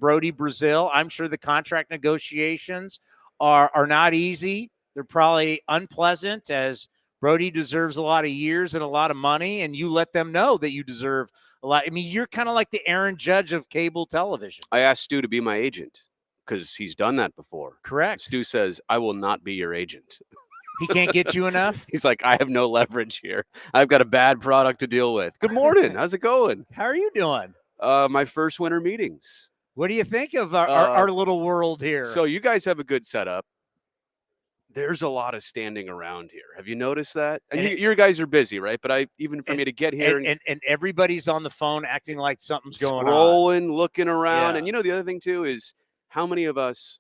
Brodie Brazil. I'm sure the contract negotiations are not easy. They're probably unpleasant, as Brodie deserves a lot of years and a lot of money, and you let them know that you deserve a lot. I mean, you're kind of like the Aaron Judge of cable television. I asked Stu to be my agent because he's done that before. Correct. Stu says, I will not be your agent. He can't get you enough? He's like, I have no leverage here. I've got a bad product to deal with. Good morning. How's it going? How are you doing? My first winter meetings. What do you think of our little world here? So you guys have a good setup. There's a lot of standing around here. Have you noticed that? And you guys are busy, right? But even for me to get here and everybody's on the phone acting like something's going on. Scrolling, looking around. Yeah. And the other thing too is how many of us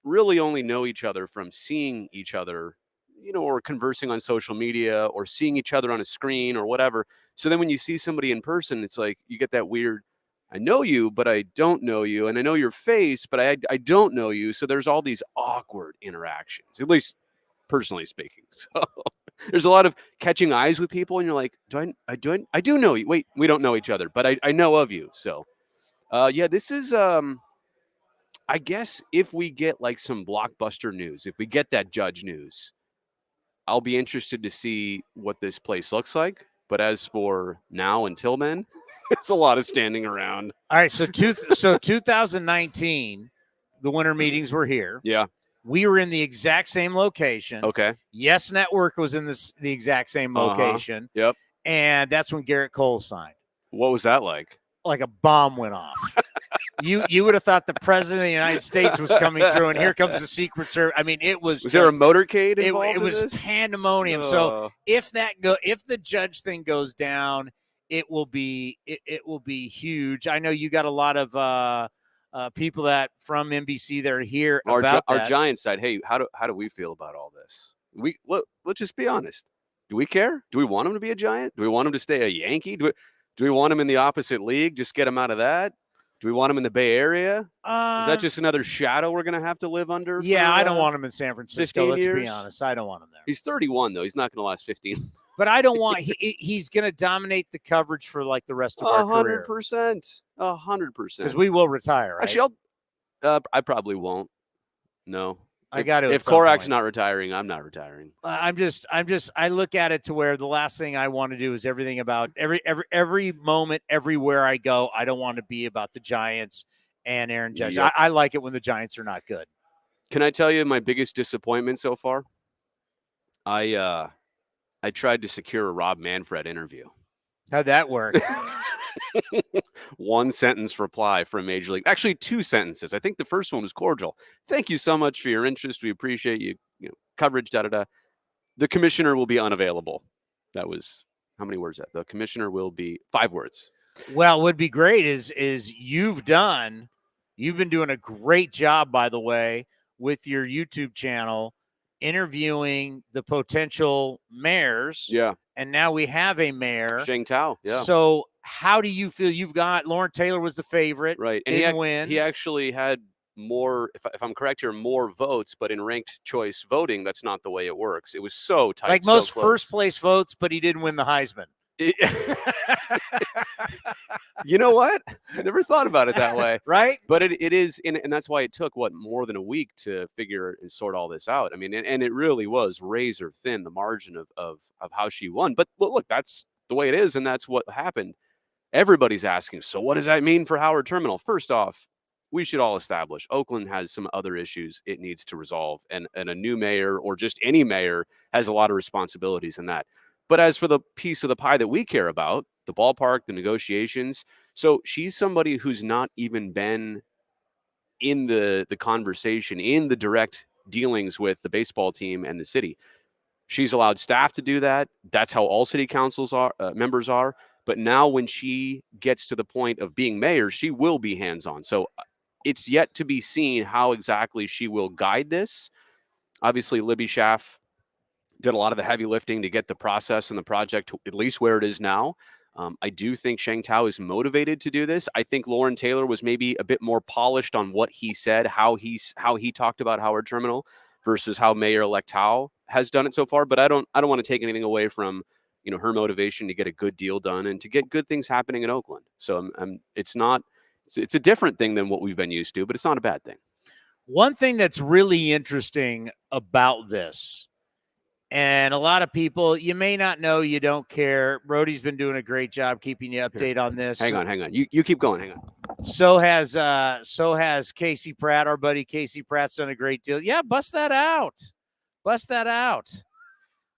really only know each other from seeing each other, or conversing on social media or seeing each other on a screen or whatever. So then when you see somebody in person, it's like you get that weird, I know you, but I don't know you. And I know your face, but I don't know you. So there's all these awkward interactions, at least personally speaking. So there's a lot of catching eyes with people. And you're like, I do know you. Wait, we don't know each other, but I know of you. So this is, I guess if we get like some blockbuster news, if we get that Judge news, I'll be interested to see what this place looks like. But as for now, until then, it's a lot of standing around. All right. So 2019, the winter meetings were here. Yeah. We were in the exact same location. Okay. Yes Network was in the exact same location. Yep. And that's when Garrett Cole signed. What was that like? Like a bomb went off. You would have thought the president of the United States was coming through, and here comes the Secret Service. I mean, it was. Was there a motorcade involved? It was in this? pandemonium. So if the Judge thing goes down, it will be huge. I know you got a lot of people that from NBC that are here about our Giants side. Hey, how do we feel about all this? Let's just be honest. Do we care? Do we want him to be a Giant? Do we want him to stay a Yankee? Do we want him in the opposite league? Just get him out of that. Do we want him in the Bay Area? Is that just another shadow we're going to have to live under? Yeah, I don't want him in San Francisco. Let's be honest. I don't want him there. He's 31, though. He's not going to last 15. But I don't want he's going to dominate the coverage for like the rest of our career. 100%. 100%. Because we will retire, right? Actually, I probably won't. No. I got to. If Korak's not retiring, I'm not retiring. I look at it to where the last thing I want to do is everything about every moment, everywhere I go. I don't want to be about the Giants and Aaron Judge. Yep. I like it when the Giants are not good. Can I tell you my biggest disappointment so far? I tried to secure a Rob Manfred interview. How'd that work? One sentence reply from Major League. Actually, 2 sentences. I think the first one was cordial. Thank you so much for your interest. We appreciate you coverage, da-da-da. The commissioner will be unavailable. That was, how many words? The commissioner will be 5 words. Well, what would be great is you've been doing a great job, by the way, with your YouTube channel, interviewing the potential mayors. Yeah. And now we have a mayor. Sheng Tao. Yeah. So how do you feel? You've got Lauren Taylor was the favorite. Right. And didn't win. He actually had more, if I'm correct here, more votes, but in ranked choice voting, that's not the way it works. It was so tight. Like most first place votes, but he didn't win the Heisman. You know what? I never thought about it that way. Right? But it is, and that's why it took, more than a week to figure and sort all this out. I mean, and it really was razor thin, the margin of how she won. But look, that's the way it is, and that's what happened. Everybody's asking, so what does that mean for Howard Terminal? First off, we should all establish Oakland has some other issues it needs to resolve, and a new mayor or just any mayor has a lot of responsibilities in that. But as for the piece of the pie that we care about, the ballpark, the negotiations, so she's somebody who's not even been in the conversation, in the direct dealings with the baseball team and the city. She's allowed staff to do that. That's how all city councils members are. But now when she gets to the point of being mayor, she will be hands-on. So it's yet to be seen how exactly she will guide this. Obviously, Libby Schaff did a lot of the heavy lifting to get the process and the project to at least where it is now. I do think Sheng Tao is motivated to do this. I think Lauren Taylor was maybe a bit more polished on what he said, how he talked about Howard Terminal versus how Mayor-elect Tao has done it so far. But I don't want to take anything away from her motivation to get a good deal done and to get good things happening in Oakland. So it's not It's a different thing than what we've been used to, but it's not a bad thing. One thing that's really interesting about this, and a lot of people, you may not know, you don't care. Brodie's been doing a great job keeping you updated on this. Hang on. You keep going. Hang on. So has Casey Pratt, our buddy Casey Pratt's done a great deal. Yeah, bust that out.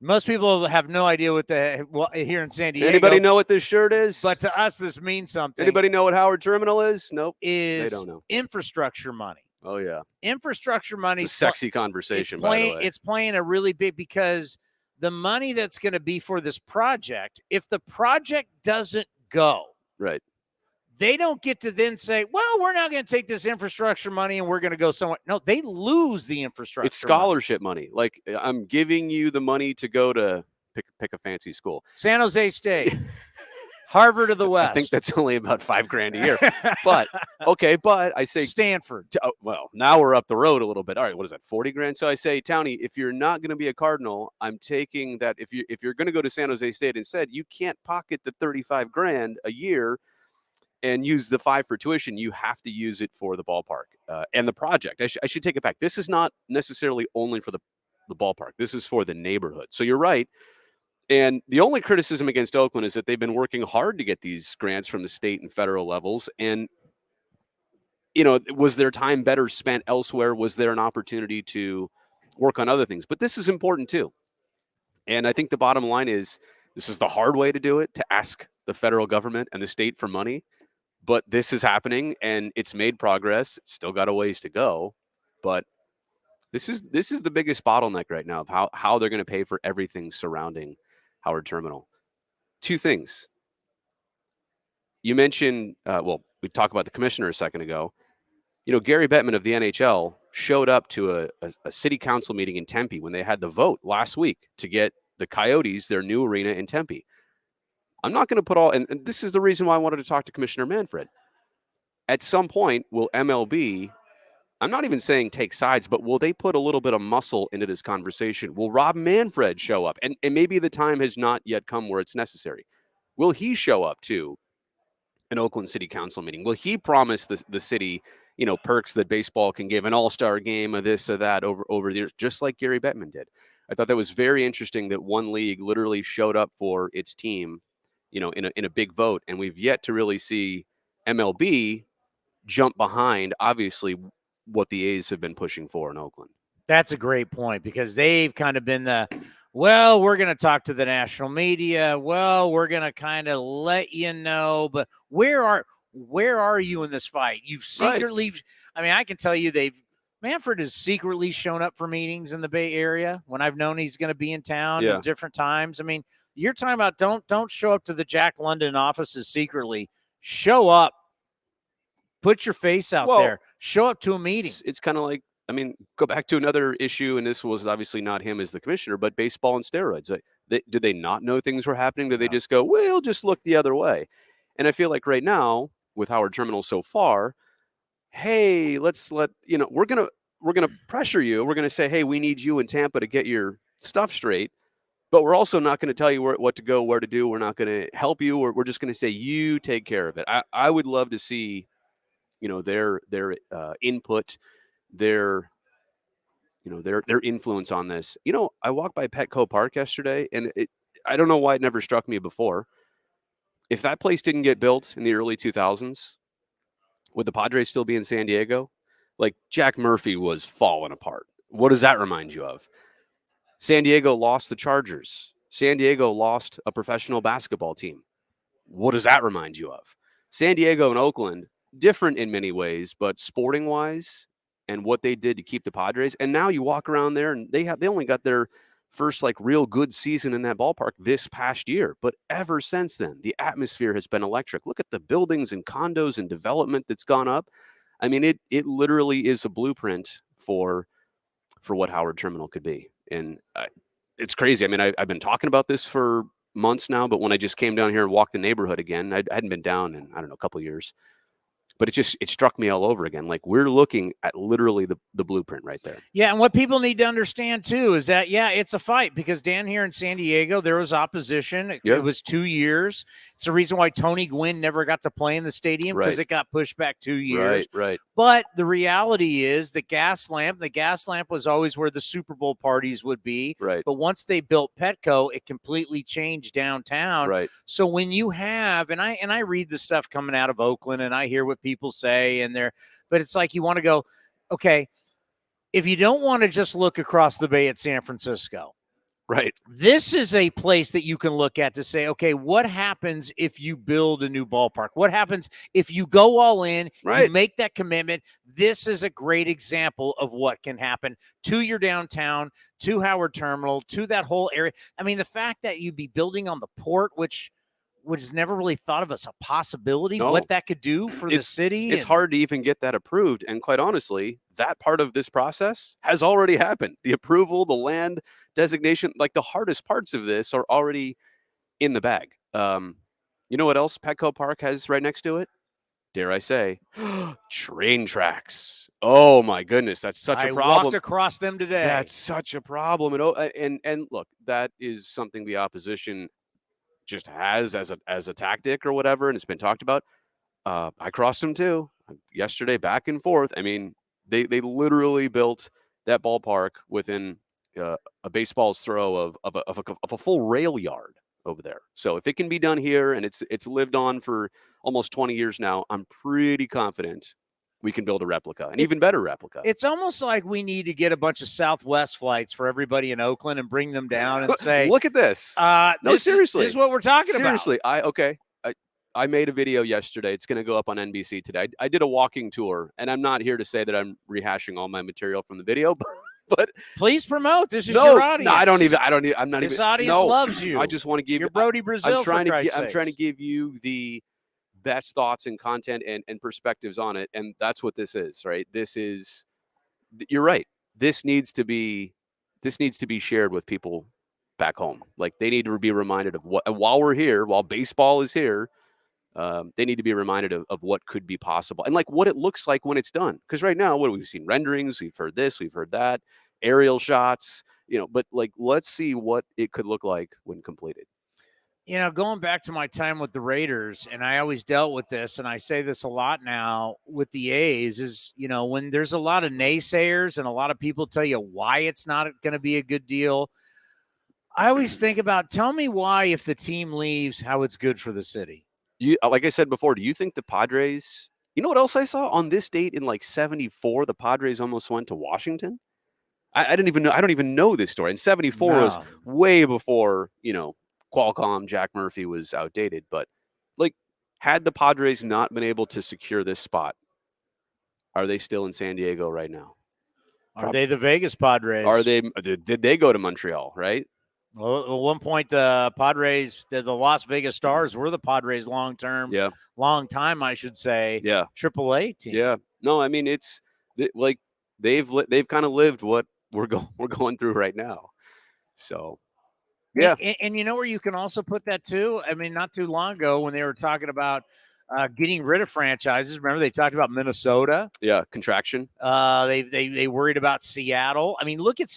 Most people have no idea what here in San Diego. Anybody know what this shirt is? But to us, this means something. Anybody know what Howard Terminal is? Nope. They don't know. Infrastructure money. Oh, yeah. Infrastructure money. It's a sexy conversation, by the way. It's playing a really big, because the money that's going to be for this project, if the project doesn't go, right, they don't get to then say, well, we're not going to take this infrastructure money and we're going to go somewhere. No, they lose the infrastructure. It's scholarship money. Like, I'm giving you the money to go to pick a fancy school. San Jose State. Harvard of the West. I think that's only about $5,000 a year. But I say Stanford. Well, now we're up the road a little bit. All right, what is that, $40,000? So I say, Townie, if you're not going to be a Cardinal, I'm taking that. If you're going to go to San Jose State instead, you can't pocket the $35,000 a year and use the $5,000 for tuition. You have to use it for the ballpark and the project. I should take it back. This is not necessarily only for the ballpark. This is for the neighborhood. So you're right. And the only criticism against Oakland is that they've been working hard to get these grants from the state and federal levels. And, was their time better spent elsewhere? Was there an opportunity to work on other things? But this is important too. And I think the bottom line is this is the hard way to do it, to ask the federal government and the state for money. But this is happening and it's made progress. It's still got a ways to go. But this is the biggest bottleneck right now of how they're going to pay for everything surrounding Howard Terminal. Two things. You mentioned, we talked about the commissioner a second ago. Gary Bettman of the NHL showed up to a city council meeting in Tempe when they had the vote last week to get the Coyotes their new arena in Tempe. I'm not going to put and this is the reason why I wanted to talk to Commissioner Manfred. At some point, will MLB, I'm not even saying take sides, but will they put a little bit of muscle into this conversation? Will Rob Manfred show up? And maybe the time has not yet come where it's necessary. Will he show up to an Oakland City Council meeting? Will he promise the city, perks that baseball can give, an all-star game of this or that over the years, just like Gary Bettman did? I thought that was very interesting that one league literally showed up for its team, in a big vote. And we've yet to really see MLB jump behind, obviously, what the A's have been pushing for in Oakland. That's a great point, because they've kind of been we're going to talk to the national media. Well, we're going to kind of let you know, but where are you in this fight? You've secretly, right. I mean, I can tell you Manfred has secretly shown up for meetings in the Bay Area when I've known he's going to be in town at different times. I mean, you're talking about don't show up to the Jack London offices secretly. Show up. Put your face out there. Show up to a meeting. It's kind of like, go back to another issue, and this was obviously not him as the commissioner, but baseball and steroids. Did they not know things were happening? Did they just go, we'll just look the other way? And I feel like right now, with Howard Terminal so far, hey, we're gonna pressure you. We're gonna say, hey, we need you in Tampa to get your stuff straight. But we're also not going to tell you what to go, where to do. We're not going to help you. We're just going to say, you take care of it. I would love to see their input, their influence on this. I walked by Petco Park yesterday, and I don't know why it never struck me before. If that place didn't get built in the early 2000s, would the Padres still be in San Diego? Like, Jack Murphy was falling apart. What does that remind you of? San Diego lost the Chargers. San Diego lost a professional basketball team. What does that remind you of? San Diego and Oakland, different in many ways, but sporting wise and what they did to keep the Padres. And now you walk around there and they only got their first real good season in that ballpark this past year. But ever since then, the atmosphere has been electric. Look at the buildings and condos and development that's gone up. I mean, it literally is a blueprint for what Howard Terminal could be. And it's crazy. I mean, I've been talking about this for months now, but when I just came down here and walked the neighborhood again, I hadn't been down in, a couple of years. But it struck me all over again. Like, we're looking at literally the blueprint right there. Yeah, and what people need to understand too is that it's a fight, because down here in San Diego there was opposition. It was 2 years. It's the reason why Tony Gwynn never got to play in the stadium, because it got pushed back 2 years. Right. But the reality is the gas lamp was always where the Super Bowl parties would be. Right. But once they built Petco, it completely changed downtown. Right. So when you have, and I read the stuff coming out of Oakland, and I hear what people say, but it's like, you want to go, okay, if you don't want to just look across the bay at San Francisco, right, this is a place that you can look at to say, okay, what happens if you build a new ballpark? What happens if you go all in, you make that commitment? This is a great example of what can happen to your downtown, to Howard Terminal, to that whole area. I mean, the fact that you'd be building on the port, which was never really thought of as a possibility, what that could do for the city. It's hard to even get that approved. And quite honestly, that part of this process has already happened. The approval, the land designation, like the hardest parts of this are already in the bag. You know what else Petco Park has right next to it? Dare I say, train tracks. Oh my goodness, that's such a problem. I walked across them today. That's such a problem. And look, that is something the opposition just has as a tactic or whatever, and it's been talked about. I crossed them too yesterday, back and forth. I mean, they literally built that ballpark within a baseball's throw of a full rail yard over there. So if it can be done here, and it's lived on for almost 20 years now, I'm pretty confident we can build a replica, an even better replica. It's almost like we need to get a bunch of Southwest flights for everybody in Oakland and bring them down and say, look at this. No, seriously. This is what we're talking about. Seriously. I made a video yesterday. It's going to go up on NBC today. I did a walking tour, and I'm not here to say that I'm rehashing all my material from the video, but please promote. This is your audience. No, I'm not this even. audience loves you. I just want to give you Brodie Brazil. I'm trying to give you the best thoughts and content and perspectives on it. And that's what this is, right? You're right. This needs to be shared with people back home. Like, they need to be reminded of while we're here, while baseball is here, they need to be reminded of what could be possible and like what it looks like when it's done. Because right now, what we've seen renderings, we've heard this, we've heard that, aerial shots, but like, let's see what it could look like when completed. Going back to my time with the Raiders, and I always dealt with this, and I say this a lot now with the A's, is, when there's a lot of naysayers and a lot of people tell you why it's not going to be a good deal, I always think about, tell me why, if the team leaves, how it's good for the city. Like I said before, do you think the Padres, you know what else I saw on this date in like 74, the Padres almost went to Washington? I didn't even know. I don't even know this story. And 74 was way before, Qualcomm, Jack Murphy was outdated, but like, had the Padres not been able to secure this spot, are they still in San Diego right now? Are they the Vegas Padres? Did they go to Montreal, right? Well, at one point, the Padres, the Las Vegas Stars were the Padres long time, I should say. Yeah. AAA team. Yeah. No, I mean, it's like they've kind of lived what we're going through right now. So. Yeah. And you know where you can also put that too? I mean, not too long ago when they were talking about getting rid of franchises, remember they talked about Minnesota? Yeah, contraction. They worried about Seattle. I mean, look at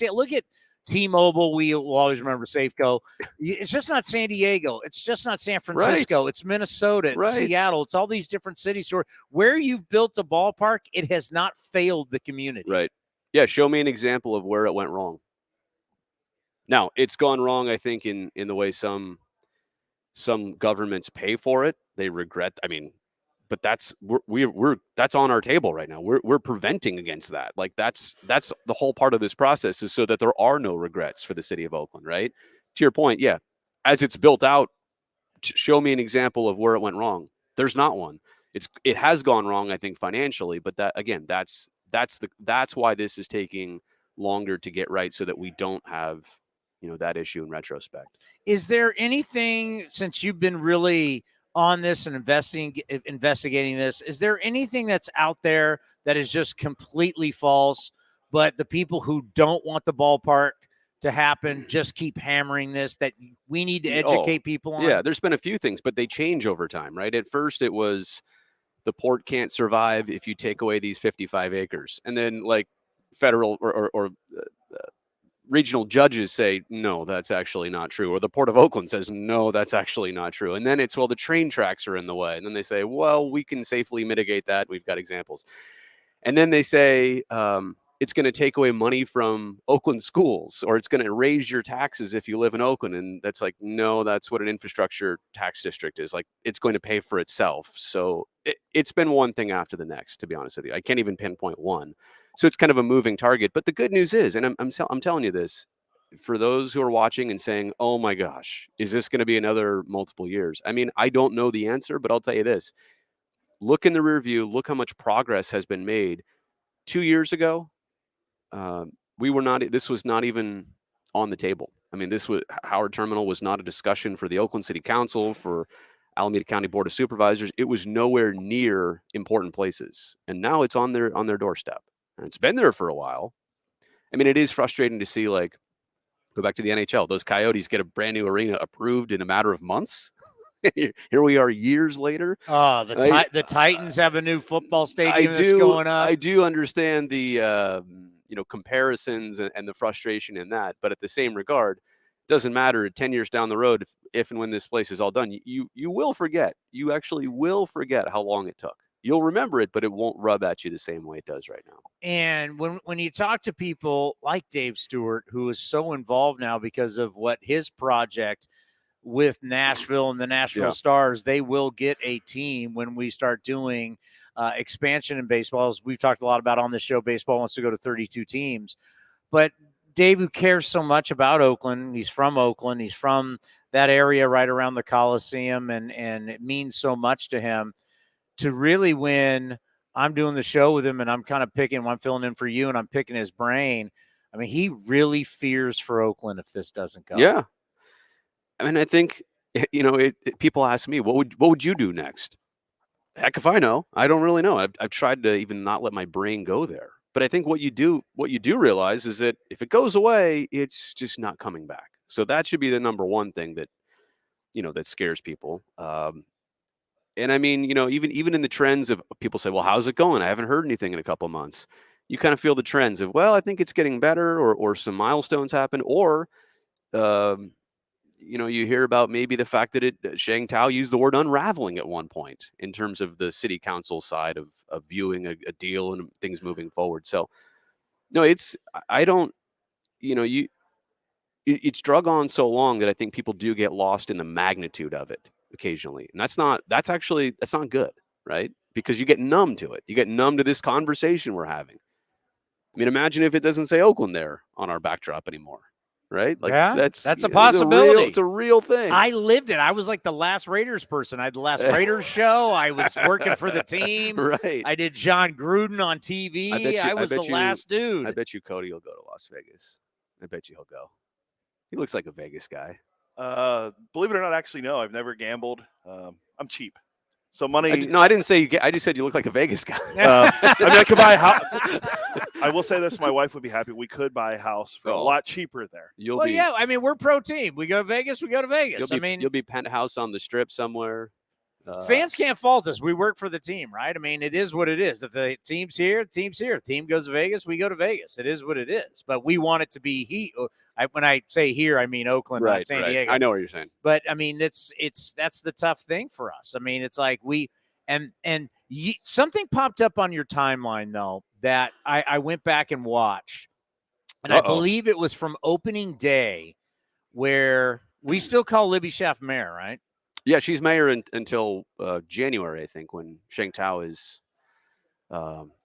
T-Mobile. We will always remember Safeco. It's just not San Diego. It's just not San Francisco. Right. It's Minnesota. It's Seattle. It's all these different cities where you've built a ballpark, it has not failed the community. Right. Yeah, show me an example of where it went wrong. Now, it's gone wrong, I think, in the way some governments pay for it. They regret. I mean, but that's that's on our table right now. We're preventing against that. Like, that's the whole part of this process, is so that there are no regrets for the city of Oakland. Right. To your point, yeah. As it's built out, show me an example of where it went wrong. There's not one. It has gone wrong, I think, financially. But that, again, that's why this is taking longer to get right, so that we don't have that issue in retrospect. Is there anything, since you've been really on this and investigating this, is there anything that's out there that is just completely false, but the people who don't want the ballpark to happen just keep hammering this, that we need to educate people on? Yeah, there's been a few things, but they change over time, right? At first it was the port can't survive if you take away these 55 acres. And then like federal or regional judges say, no, that's actually not true. Or the Port of Oakland says, no, that's actually not true. And then it's, well, the train tracks are in the way. And then they say, well, we can safely mitigate that. We've got examples. And then they say, it's going to take away money from Oakland schools, or it's going to raise your taxes if you live in Oakland. And that's like, no, that's what an infrastructure tax district is. Like, it's going to pay for itself. So it's been one thing after the next, to be honest with you. I can't even pinpoint one. So it's kind of a moving target. But the good news is, and I'm telling you this, for those who are watching and saying, oh my gosh, is this going to be another multiple years? I mean, I don't know the answer, but I'll tell you this. Look in the rear view. Look how much progress has been made. 2 years ago, this was not even on the table. I mean, Howard Terminal was not a discussion for the Oakland City Council, for Alameda County Board of Supervisors. It was nowhere near important places. And now it's on their doorstep. And it's been there for a while. I mean, it is frustrating to see, like, go back to the NHL. Those Coyotes get a brand new arena approved in a matter of months. Here we are years later. Oh, the Titans have a new football stadium that's going up. I do understand the comparisons and the frustration in that, but at the same regard, it doesn't matter 10 years down the road if and when this place is all done. You will forget. You actually will forget how long it took. You'll remember it, but it won't rub at you the same way it does right now. And when you talk to people like Dave Stewart, who is so involved now because of what his project with Nashville and the Nashville Stars, they will get a team when we start doing expansion in baseball. As we've talked a lot about on this show, baseball wants to go to 32 teams. But Dave, who cares so much about Oakland, he's from Oakland, he's from that area right around the Coliseum, and it means so much to him to really win. I'm doing the show with him, and I'm kind of I'm filling in for you, and I'm picking his brain. I mean, he really fears for Oakland if this doesn't go. Yeah. I mean, I think, people ask me, what would you do next? Heck if I know. I don't really know. I've tried to even not let my brain go there. But I think what you do realize is that if it goes away, it's just not coming back. So that should be the number one thing that, that scares people. And I mean, even in the trends of people say, well, how's it going? I haven't heard anything in a couple of months. You kind of feel the trends of, well, I think it's getting better, or some milestones happen, or, you hear about maybe the fact that Sheng Tao used the word unraveling at one point in terms of the city council side of viewing a deal and things moving forward. So, no, it's drug on so long that I think people do get lost in the magnitude of it occasionally. And that's not good, right? Because you get numb to it. You get numb to this conversation we're having. I mean, imagine if it doesn't say Oakland there on our backdrop anymore. Right? Like, yeah, that's a possibility. It's a real thing. I lived it. I was like the last Raiders person. I had the last Raiders show. I was working for the team. Right. I did John Gruden on TV. I was the last dude. I bet you Cody will go to Las Vegas. I bet you he'll go. He looks like a Vegas guy. Believe it or not, actually, no. I've never gambled. I'm cheap. So money. I didn't say I just said you look like a Vegas guy. I mean, I could buy a house. I will say this: my wife would be happy. We could buy a house for a lot cheaper there. Yeah. I mean, we're pro team. We go to Vegas. We go to Vegas. You'll be penthouse on the Strip somewhere. Fans can't fault us. We work for the team, right? I mean, it is what it is. If the team's here, the team's here. If the team goes to Vegas, we go to Vegas. It is what it is. But we want it to be when I say here, I mean Oakland, right, not San Diego. I know what you're saying. But I mean, that's the tough thing for us. I mean, it's like something popped up on your timeline though that I went back and watched, and I believe it was from opening day, where we still call Libby Schaff mayor, right? Yeah, she's mayor until January, I think, when Sheng Tao is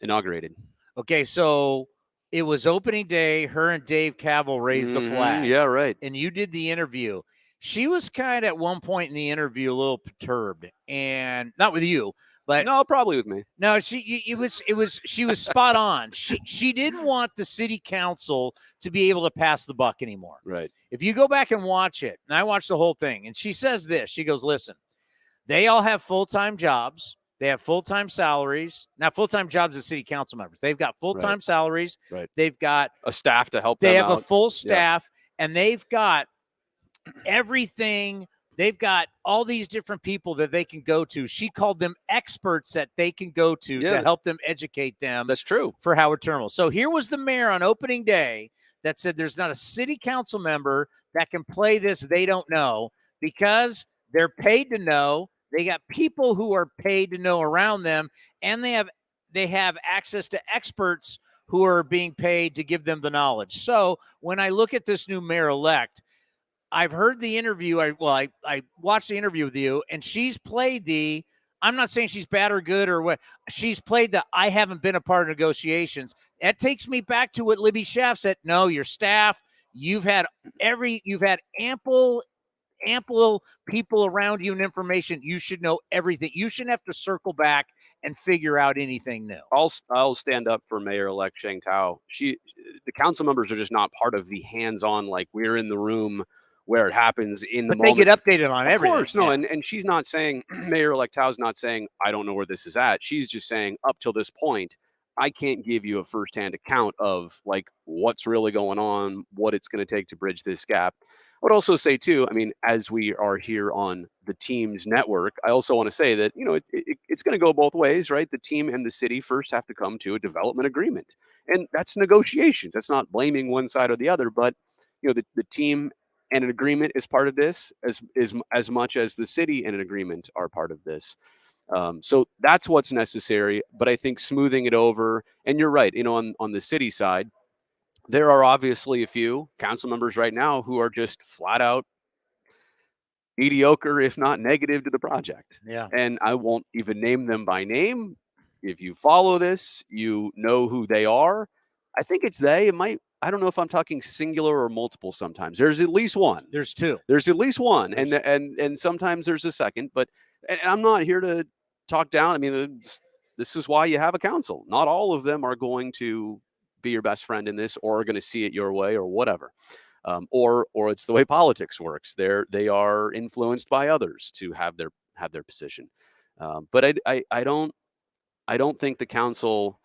inaugurated. Okay, so it was opening day. Her and Dave Cavill raised the flag. Yeah, right. And you did the interview. She was kind of at one point in the interview a little perturbed, and not with you, but no, probably with me. No, she was spot on. She didn't want the city council to be able to pass the buck anymore. Right. If you go back and watch it, and I watched the whole thing, and she says this, she goes, listen, they all have full-time jobs. They have full-time salaries. Not full-time jobs as city council members. They've got full-time salaries. Right. They've got a staff to help them out. They have a full staff, and they've got everything They've got all these different people that they can go to. She called them experts that they can go to help them educate them. That's true. For Howard Terminal. So here was the mayor on opening day that said there's not a city council member that can play this they don't know because they're paid to know. They got people who are paid to know around them, and they have access to experts who are being paid to give them the knowledge. So when I look at this new mayor-elect, I've heard the interview. I watched the interview with you, and she's played I'm not saying she's bad or good or what. She's played I haven't been a part of negotiations. That takes me back to what Libby Schaaf said. No, your staff, you've had ample people around you and information. You should know everything. You shouldn't have to circle back and figure out anything new. I'll stand up for Mayor-elect Sheng Tao. The council members are just not part of the hands-on, like we're in the room where it happens in the moment. They get updated on everything. Of course, no, and she's not saying, Mayor-elect Tao's not saying, I don't know where this is at. She's just saying, up till this point, I can't give you a firsthand account of like what's really going on, what it's going to take to bridge this gap. I would also say too, I mean, as we are here on the team's network, I also want to say that, it's going to go both ways, right? The team and the city first have to come to a development agreement, and that's negotiations. That's not blaming one side or the other, but the team and an agreement is part of this as much as the city and an agreement are part of this. So that's what's necessary. But I think smoothing it over, and you're right, on the city side, there are obviously a few council members right now who are just flat out mediocre, if not negative, to the project. Yeah. And I won't even name them by name. If you follow this, you know who they are. I think it's they. I don't know if I'm talking singular or multiple sometimes. There's at least one. There's two. There's at least one. And sometimes there's a second. But I'm not here to talk down. I mean, this is why you have a council. Not all of them are going to be your best friend in this or are going to see it your way or whatever. Or it's the way politics works. They are influenced by others to have their position. But I don't think the council,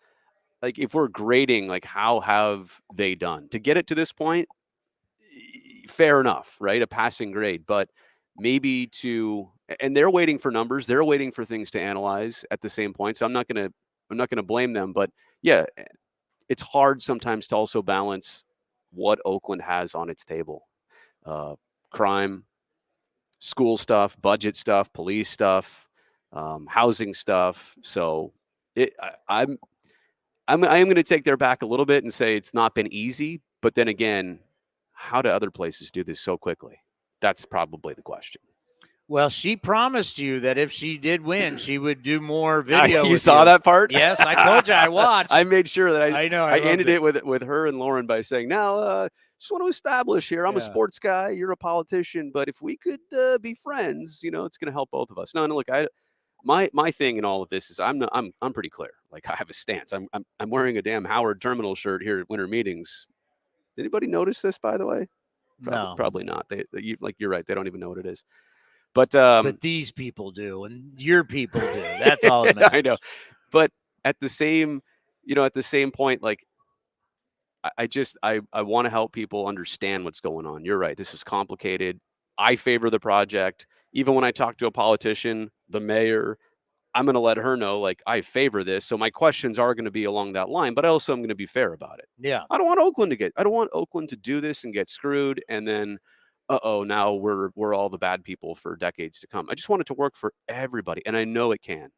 like if we're grading, like how have they done to get it to this point? Fair enough, right? A passing grade, but maybe and they're waiting for numbers. They're waiting for things to analyze at the same point. So I'm not going to blame them, but yeah, it's hard sometimes to also balance what Oakland has on its table. Crime, school stuff, budget stuff, police stuff, housing stuff. So I am going to take their back a little bit and say it's not been easy. But then again, how do other places do this so quickly? That's probably the question. Well, she promised you that if she did win, she would do more video. You saw that part? Yes, I told you. I watched. I made sure that I know. I ended it with her and Lauren by saying, now, just want to establish here, I'm a sports guy, you're a politician, but if we could be friends, it's going to help both of us. No, look, my thing in all of this is I'm pretty clear. Like I have a stance. I'm wearing a damn Howard Terminal shirt here at winter meetings. Anybody notice this, by the way? No, probably not. You're right. They don't even know what it is. But these people do, and your people do. That's all that matters. I know. But at the same point, like I want to help people understand what's going on. You're right. This is complicated. I favor the project. Even when I talk to a politician, the mayor, I'm going to let her know, like, I favor this. So my questions are going to be along that line, but I also am going to be fair about it. Yeah. I don't want Oakland to do this and get screwed. And then, now we're all the bad people for decades to come. I just want it to work for everybody. And I know it can.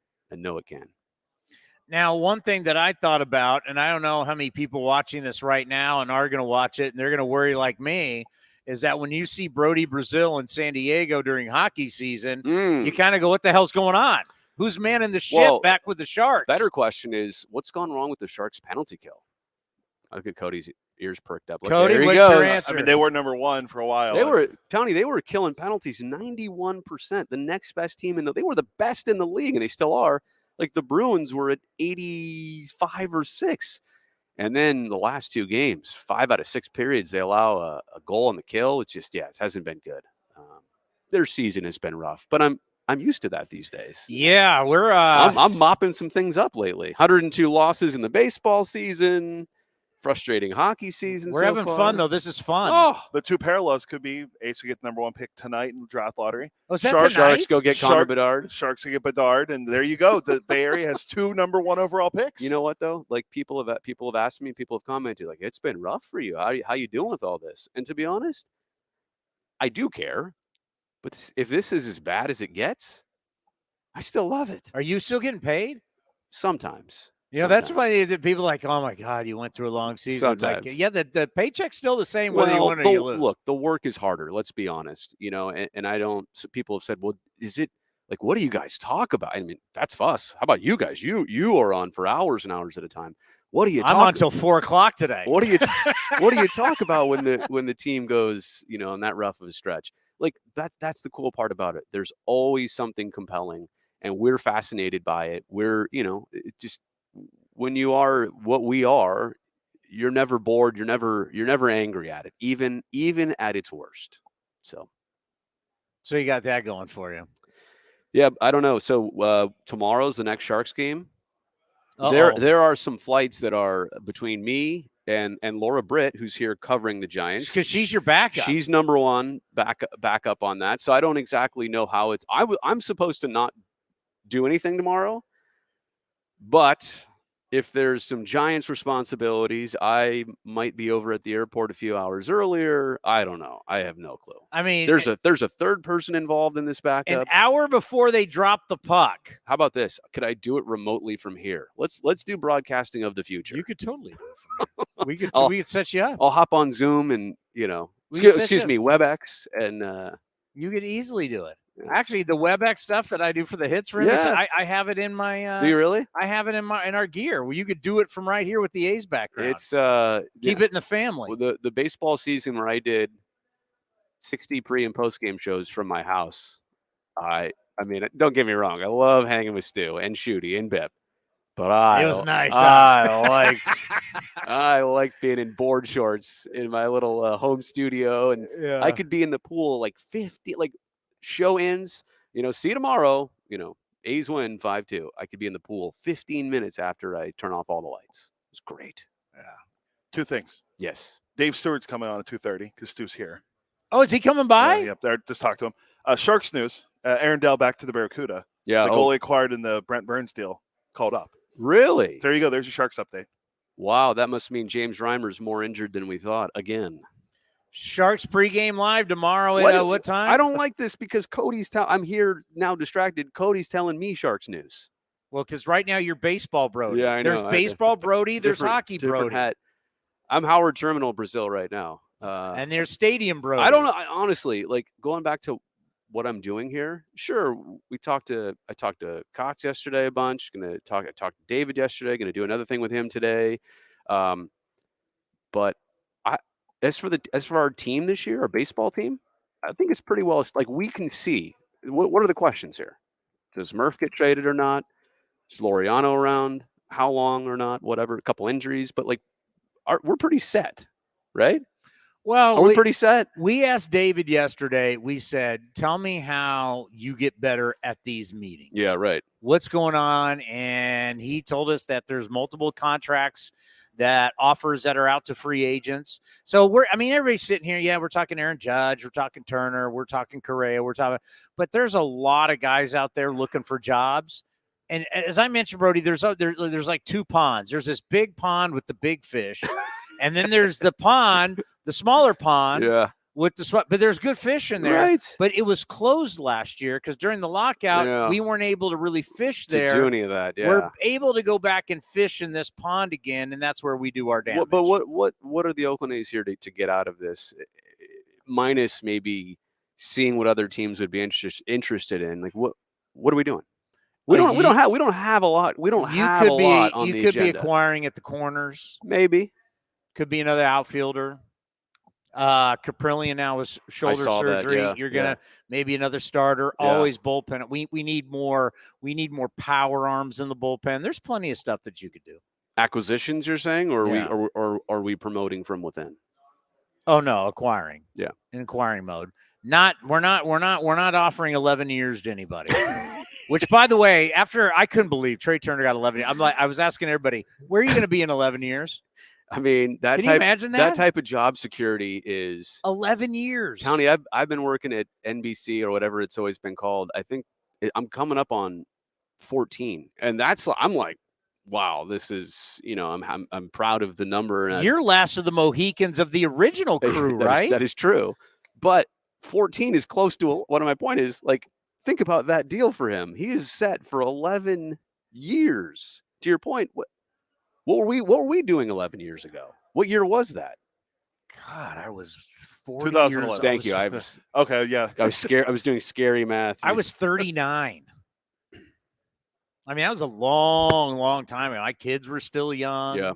Now, one thing that I thought about, and I don't know how many people watching this right now and are going to watch it and they're going to worry like me, is that when you see Brodie Brazil in San Diego during hockey season, you kind of go, what the hell's going on? Who's manning the ship back with the Sharks? Better question is, what's gone wrong with the Sharks' penalty kill? Look at Cody's ears perked up. Look, Cody, there he what's goes. your answer? I mean, they were number one for a while. They were killing penalties 91%. The next best team they were the best in the league, and they still are. Like the Bruins were at 85 or 6. And then the last two games, 5 out of 6 periods, they allow a goal on the kill. It's just, it hasn't been good. Their season has been rough, but I'm used to that these days. Yeah, we're I'm mopping some things up lately. 102 losses in the baseball season, frustrating hockey season. We're so having far. fun, though. This is fun. Oh, The two parallels could be Ace will get the number 1 pick tonight in the draft lottery. Oh, is that Sharks- tonight? Sharks go get Connor Bedard. Sharks will get Bedard, and there you go. The Bay Area has 2 number 1 overall picks. You know what though? Like people have asked me, people have commented, like, it's been rough for you. How you doing with all this? And to be honest, I do care. But if this is as bad as it gets, I still love it. Are you still getting paid? Sometimes. You know, that's why the people are like, oh my God, you went through a long season. Sometimes. Like, yeah, the paycheck's still the same whether you win or you lose. Look, the work is harder. Let's be honest. You know, and I don't. People have said, well, is it like what do you guys talk about? I mean, that's us. How about you guys? You are on for hours and hours at a time. What do you? I'm on until 4:00 today. What do you talk about when the team goes, you know, on that rough of a stretch? Like that's the cool part about it. There's always something compelling, and we're fascinated by it. We're, you know, it just when you are what we are, you're never bored. You're never angry at it, even at its worst. So you got that going for you. Yeah, I don't know. So tomorrow's the next Sharks game. Uh-oh. There are some flights that are between me and Laura Britt, who's here covering the Giants. Because she's your backup. She's number 1 backup on that. So I don't exactly know how it's. I'm supposed to not do anything tomorrow, but if there's some Giants responsibilities, I might be over at the airport a few hours earlier. I don't know. I have no clue. I mean, there's a third person involved in this backup. An hour before they drop the puck. How about this? Could I do it remotely from here? Let's do broadcasting of the future. You could totally do it from here. We could set you up. I'll hop on Zoom and, you know, excuse me, WebEx, and you could easily do it. Yeah. Actually, the WebEx stuff that I do for the hits for him, I have it in my. Do you really? I have it in our gear. Well, you could do it from right here with the A's background. It's keep it in the family. Well, the baseball season where I did 60 pre and post game shows from my house. I mean, don't get me wrong. I love hanging with Stu and Shooty and Bip, but it was nice. I liked being in board shorts in my little home studio, and I could be in the pool like 50 show ends, you know, see you tomorrow, you know, A's win 5-2. I could be in the pool 15 minutes after I turn off all the lights. It was great. Yeah. 2 things. Yes. Dave Stewart's coming on at 2:30 because Stu's here. Oh, is he coming by? Yep. Just talk to him. Sharks news. Aaron Dell back to the Barracuda. Yeah. The goalie acquired in the Brent Burns deal called up. Really? So there you go. There's your Sharks update. Wow. That must mean James Reimer's more injured than we thought again. Sharks pregame live tomorrow at what time? I don't like this because I'm here now distracted. Cody's telling me Sharks news. Well, because right now you're baseball Brodie. Yeah, I know. There's baseball Brodie. There's hockey Brodie. Hat. I'm Howard Terminal, Brazil right now. And there's stadium Brodie. I don't know. Honestly, like going back to what I'm doing here. Sure, I talked to Cox yesterday a bunch. I talked to David yesterday. Going to do another thing with him today. But as for our team this year, our baseball team, I think it's pretty well. Like we can see what are the questions here? Does Murph get traded or not? Is Laureano around? How long or not? Whatever. A couple injuries, but like we're pretty set, right? Well, are we pretty set? We asked David yesterday. We said, "Tell me how you get better at these meetings." Yeah, right. What's going on? And he told us that there's multiple contracts, that offers that are out to free agents. So everybody's sitting here. Yeah, we're talking Aaron Judge, we're talking Turner, we're talking Correa, but there's a lot of guys out there looking for jobs. And as I mentioned, Brodie, there's like 2 ponds. There's this big pond with the big fish, and then there's the smaller pond. Yeah. But there's good fish in there. Right. But it was closed last year because during the lockout, we weren't able to really fish there. To do any of that, yeah. We're able to go back and fish in this pond again, and that's where we do our damage. But what are the Oakland A's here to get out of this? Minus maybe seeing what other teams would be interested in. Like what are we doing? We don't have a lot. We don't have a lot on the agenda. You could be acquiring at the corners. Maybe. Could be another outfielder. Caprillion now with shoulder surgery. That, You're gonna maybe another starter. Yeah. Always bullpen. We need more. We need more power arms in the bullpen. There's plenty of stuff that you could do. Acquisitions, you're saying, or are we promoting from within? Oh no, acquiring. Yeah, in acquiring mode. We're not offering 11 years to anybody. Which, by the way, after I couldn't believe Trey Turner got 11 years. I was asking everybody, where are you going to be in 11 years? I mean, Can you imagine that type of job security is 11 years. Tony, I've been working at NBC or whatever it's always been called. I think I'm coming up on 14, and I'm like, wow, this is, I'm proud of the number. And You're last of the Mohicans of the original crew, right? That is true. But 14 is close to one of my point is, like, think about that deal for him. He is set for 11 years. To your point, what were we doing 11 years ago? What year was that? God, I was 40 2011. years. Thank you. I was okay. Yeah. I was scared. I was doing scary math. I was 39. I mean, that was a long, long time ago. My kids were still young. Yeah.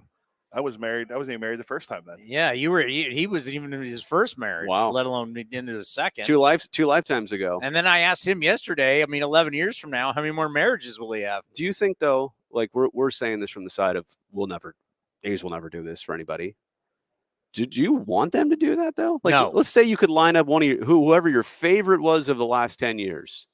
I was married. I wasn't even married the first time then. Yeah, you were. He was even in his first marriage, Wow. let alone into his second. Two lifetimes ago. And then I asked him yesterday, I mean, 11 years from now, how many more marriages will he have? Do you think, though, like we're saying this from the side of A's will never do this for anybody. Did you want them to do that, though? Like, no. Let's say you could line up one of whoever your favorite was of the last 10 years.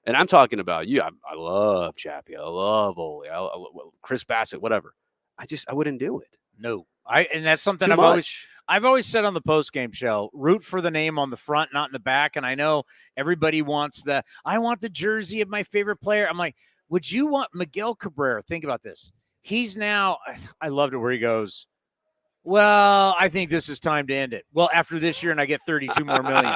And I'm talking about you. I love Chappie. I love Ole. I love Chris Bassett, whatever. I wouldn't do it. No. And that's something I've always said on the postgame show, root for the name on the front, not in the back. And I know everybody wants I want the jersey of my favorite player. I'm like, would you want Miguel Cabrera? Think about this. He's now, I loved it where he goes, well, I think this is time to end it. Well, after this year and I get 32 more million.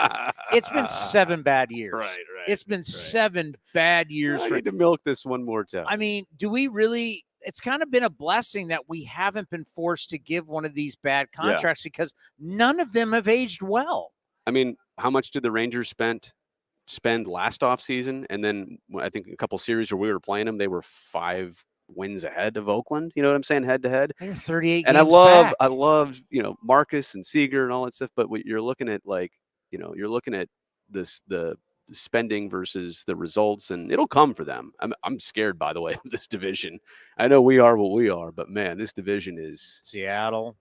It's been 7 bad years. Right. It's been 7 bad years. I need to milk this one more time. I mean, do we really – it's kind of been a blessing that we haven't been forced to give one of these bad contracts because none of them have aged well. I mean, how much did the Rangers spend last offseason? And then I think a couple series where we were playing them, they were 5 wins ahead of Oakland. You know what I'm saying? Head to head. They're 38 and games I back. love, Marcus and Seager and all that stuff. But what you're looking at, you're looking at the spending versus the results, and it'll come for them. I'm scared, by the way, of this division. I know we are what we are, but man, this division is Seattle.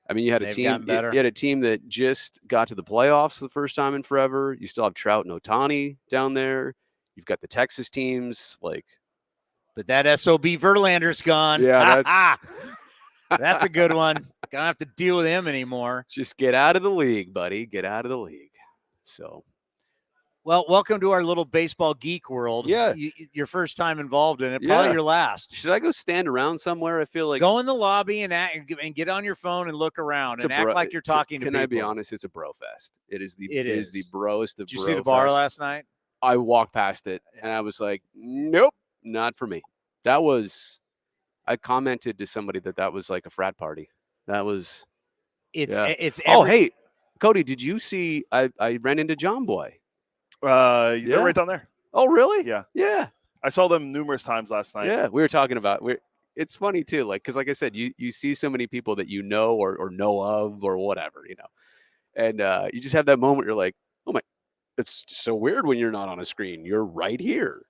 I mean, you had a team that just got to the playoffs for the first time in forever. You still have Trout and Ohtani down there. You've got the Texas teams, but that SOB Verlander's gone. Yeah, that's a good one. Don't have to deal with him anymore. Just get out of the league, buddy. Get out of the league. So, well, welcome to our little baseball geek world. Yeah. Your first time involved in it, probably your last. Should I go stand around somewhere? I feel like go in the lobby and get on your phone and look around and act like you're talking to people. Can I be honest? It's a bro fest. It is the broest of. Did you see the bar last night? I walked past it and I was like, nope, not for me. I commented to somebody that was like a frat party. That was. Hey, Cody, did you see? I ran into John Boy. They're right down there. Oh, really? Yeah. Yeah. I saw them numerous times last night. Yeah, we were talking about. It's funny too, because like I said, you see so many people that you know or know of or whatever, and you just have that moment. You're like, oh my, it's so weird when you're not on a screen. You're right here,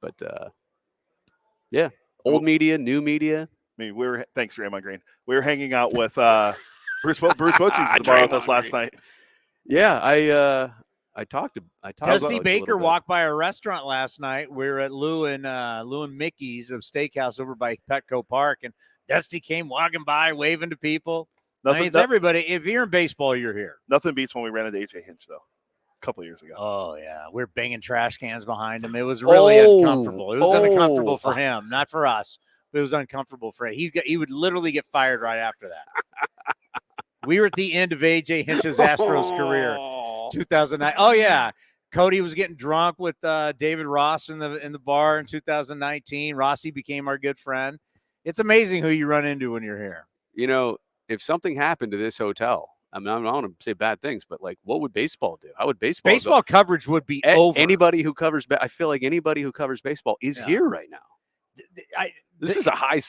But yeah, old media, new media. I mean, thanks, Draymond Green. We were hanging out with Bruce Bochy at the bar with us last night. Yeah, I talked. Dusty Baker walked by a restaurant last night. We were at Lou and Mickey's of Steakhouse over by Petco Park, and Dusty came walking by, waving to people. It's everybody. If you're in baseball, you're here. Nothing beats when we ran into AJ Hinch, though, a couple of years ago. Oh yeah, we're banging trash cans behind him. It was really uncomfortable. It was uncomfortable for him, not for us. But it was uncomfortable for him. He would literally get fired right after that. We were at the end of AJ Hinch's Astros career, 2009. Oh yeah, Cody was getting drunk with David Ross in the bar in 2019. Rossi became our good friend. It's amazing who you run into when you're here. If something happened to this hotel, I mean, I don't want to say bad things, but what would baseball do? How would baseball coverage would be over. Anybody who covers, I feel like anybody who covers baseball is here right now. This is a high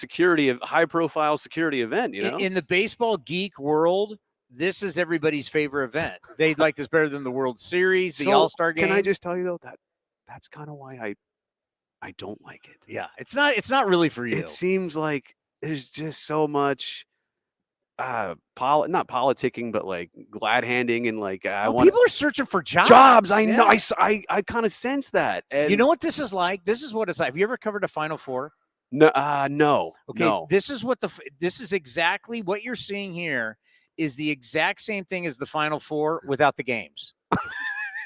profile security event, In the baseball geek world, this is everybody's favorite event. They like this better than the World Series, the All-Star game. Can I just tell you though that's kind of why I don't like it. Yeah, it's not really for you. It seems like there's just so much not politicking, but glad handing and people are searching for jobs. I know. I kind of sense that. And you know what this is like? This is what it's like. Have you ever covered a Final Four? No. Okay, No. this is exactly what you're seeing here is the exact same thing as the Final Four without the games.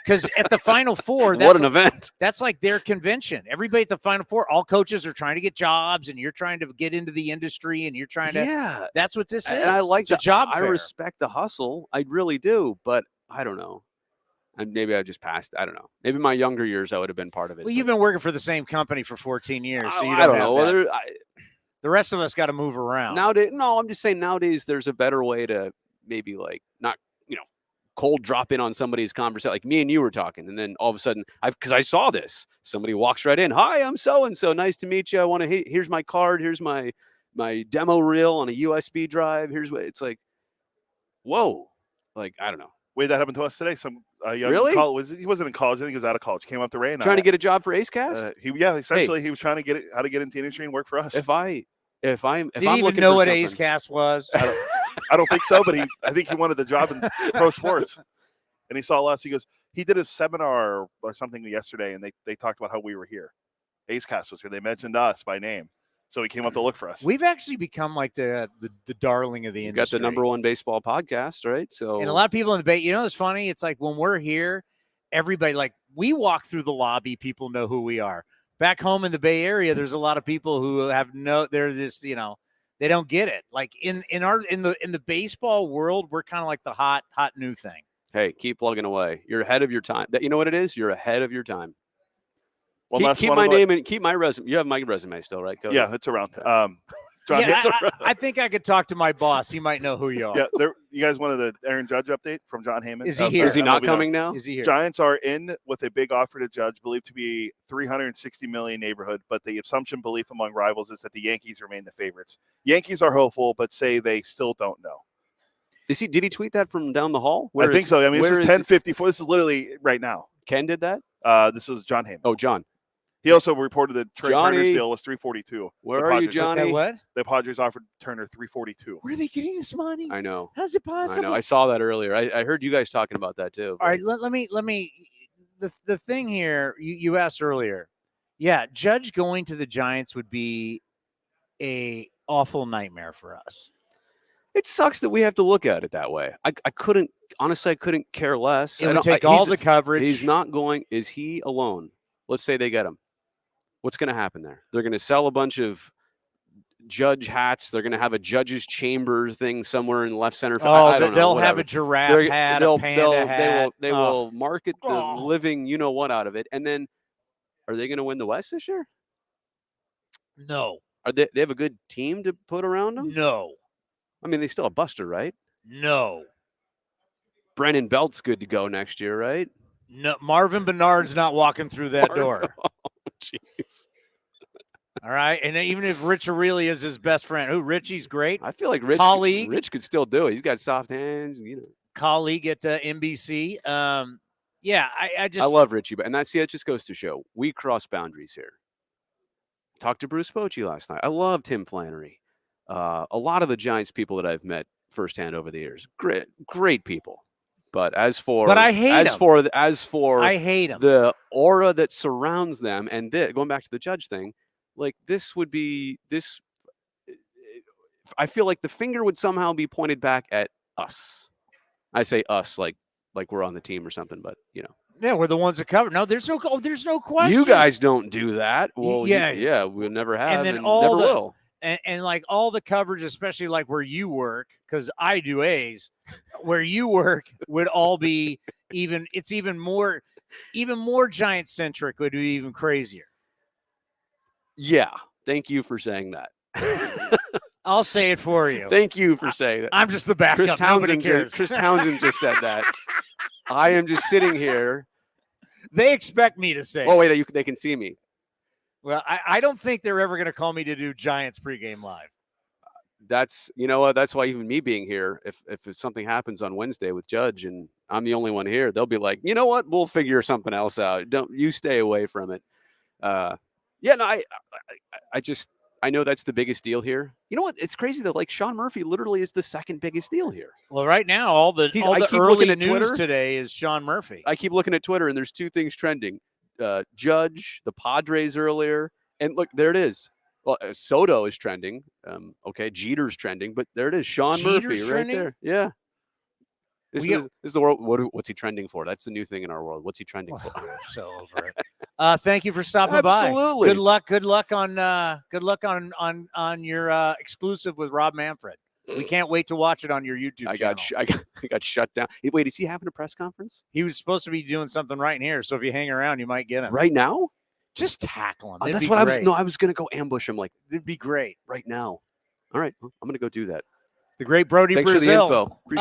Because at the Final Four, What an event. That's like their convention. Everybody at the Final Four, all coaches are trying to get jobs, and you're trying to get into the industry, and you're trying to. Yeah. That's what this is. And I like it's a job I fair. respect the hustle. I really do. But I don't know. And maybe I just passed. I don't know. Maybe my younger years, I would have been part of it. Well, you've been working for the same company for 14 years, so you I don't know. The rest of us got to move around. Nowadays, no, I'm just saying nowadays there's a better way to maybe like not, cold drop in on somebody's conversation. Like me and you were talking, and then all of a sudden, because I saw this, somebody walks right in. Hi, I'm so-and-so. Nice to meet you. I want to, here's my card. Here's my demo reel on a USB drive. Here's what it's like. Whoa. Like, I don't know. Wait, that happened to us today. Some young Really? he wasn't in college. I think he was out of college. Came up to Ray and trying to get a job for Ace Cast? Essentially, he was trying to get how to get into the industry and work for us. If I'm Did he even looking know for what something, Ace Cast was? I don't think so, but I think he wanted the job in pro sports. And he saw us. He goes, he did a seminar or something yesterday, and they talked about how we were here. Ace Cast was here. They mentioned us by name. So he came up to look for us. We've actually become like the darling of the industry. Got the #1 baseball podcast, right? So, and a lot of people in the Bay, it's funny. It's like when we're here, everybody, like we walk through the lobby, people know who we are. Back home in the Bay Area, there's a lot of people who they're just, they don't get it. Like in the baseball world, we're kind of like the hot new thing. Hey, keep plugging away. You're ahead of your time. You know what it is? You're ahead of your time. Keep my name and keep my resume. You have my resume still, right, Cody? Yeah, it's around. John, I think I could talk to my boss. He might know who you are. Yeah, you guys wanted the Aaron Judge update from John Heyman? Is he here? Is he not coming now? Is he here? Giants are in with a big offer to Judge, believed to be $360 million neighborhood, but the assumption belief among rivals is that the Yankees remain the favorites. Yankees are hopeful, but say they still don't know. Did he tweet that from down the hall? I think so. I mean, this is 10:54. This is literally right now. Ken did that? This was John Heyman. Oh, John. He also reported that Trey Johnny, Turner's deal was $342. Where are you, Johnny? What? The Padres offered Turner $342. Where are they getting this money? I know. How's it possible? I know. I saw that earlier. I heard you guys talking about that too. All right, let me. The thing here you asked earlier, yeah, Judge going to the Giants would be a awful nightmare for us. It sucks that we have to look at it that way. I couldn't care less. It would take all the coverage. He's not going. Is he alone? Let's say they get him. What's going to happen there? They're going to sell a bunch of Judge hats. They're going to have a Judge's Chambers thing somewhere in left center. I don't know. They'll Whatever. have a giraffe hat, a panda hat. They will market the living what out of it. And then, are they going to win the West this year? No. Are they have a good team to put around them? No. I mean, they still have Buster, right? No. Brennan Belt's good to go next year, right? No. Marvin Bernard's not walking through that door. Jeez. All right. And even if Rich Aureli is his best friend, Richie's great. I feel like Rich could still do it. He's got soft hands, Colleague at NBC. Yeah, I love Richie, and that just goes to show we cross boundaries here. Talked to Bruce Bochy last night. I love Tim Flannery. A lot of the Giants people that I've met firsthand over the years, great people. But I hate them. I hate them. The aura that surrounds them, and going back to the Judge thing, like this would be this. I feel like the finger would somehow be pointed back at us. I say us like we're on the team or something, but Yeah, we're the ones that cover. No, there's no question. You guys don't do that. Well, yeah, we'll never have, and then never will. And like all the coverage, especially like where you work, because I do A's, where you work would all be even more Giant centric, would be even crazier. Yeah, thank you for saying that. I'll say it for you. Thank you for saying that. I'm just the backup. Chris Townsend just said that. I am just sitting here. They expect me to say. Oh wait, they can see me. Well, I don't think they're ever going to call me to do Giants pregame live. That's what. That's why even me being here, if something happens on Wednesday with Judge and I'm the only one here, they'll be like, you know what, we'll figure something else out. Don't you stay away from it. I know that's the biggest deal here. You know what? It's crazy that like Sean Murphy literally is the second biggest deal here. Well, right now all the early news Twitter today is Sean Murphy. I keep looking at Twitter and there's two things trending. Judge, the Padres earlier, and look, there it is. Well, Soto is trending. Okay, Jeter's trending, but there it is, Sean Jeter's Murphy right trending? there. Yeah. This is the world. What's he trending for? That's the new thing in our world. What's he trending for? I'm so over it. Thank you for stopping by. Absolutely. Good luck on your exclusive with Rob Manfred. We can't wait to watch it on your YouTube channel. I got shut down. Wait, is he having a press conference He was supposed to be doing something right in here, so if you hang around, you might get him. right now? Just tackle him. Oh, It'd that's be what I was. great. No, I was gonna go ambush him like It'd be great. right now. All right, I'm gonna go do that. The great Brodie Thanks Brazil. for the info.